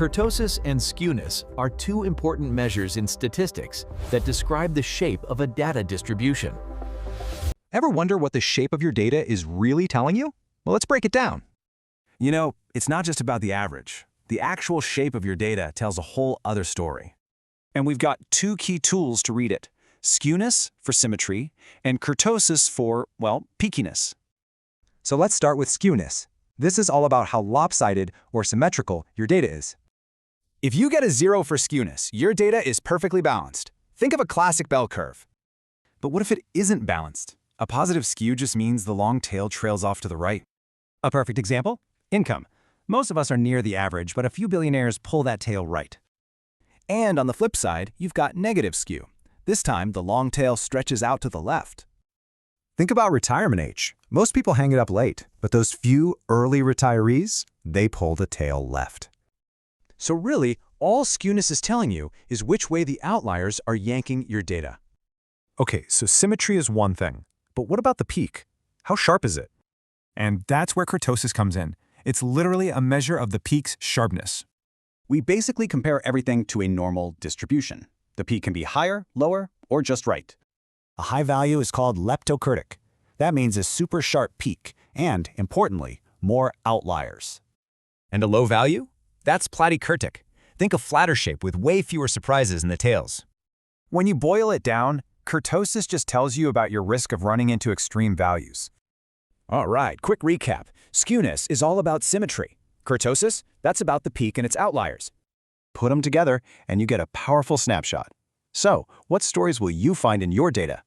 Kurtosis and skewness are two important measures in statistics that describe the shape of a data distribution. Ever wonder what the shape of your data is really telling you? Well, let's break it down. You know, it's not just about the average. The actual shape of your data tells a whole other story. And we've got two key tools to read it: skewness for symmetry and kurtosis for, well, peakiness. So let's start with skewness. This is all about how lopsided or symmetrical your data is. If you get a 0 for skewness, your data is perfectly balanced. Think of a classic bell curve. But what if it isn't balanced? A positive skew just means the long tail trails off to the right. A perfect example? Income. Most of us are near the average, but a few billionaires pull that tail right. And on the flip side, you've got negative skew. This time, the long tail stretches out to the left. Think about retirement age. Most people hang it up late, but those few early retirees, they pull the tail left. So really, all skewness is telling you is which way the outliers are yanking your data. Okay, so symmetry is one thing, but what about the peak? How sharp is it? And that's where kurtosis comes in. It's literally a measure of the peak's sharpness. We basically compare everything to a normal distribution. The peak can be higher, lower, or just right. A high value is called leptokurtic. That means a super sharp peak and, importantly, more outliers. And a low value? That's platykurtic. Think a flatter shape with way fewer surprises in the tails. When you boil it down, kurtosis just tells you about your risk of running into extreme values. All right, quick recap. Skewness is all about symmetry. Kurtosis, that's about the peak and its outliers. Put them together and you get a powerful snapshot. So, what stories will you find in your data?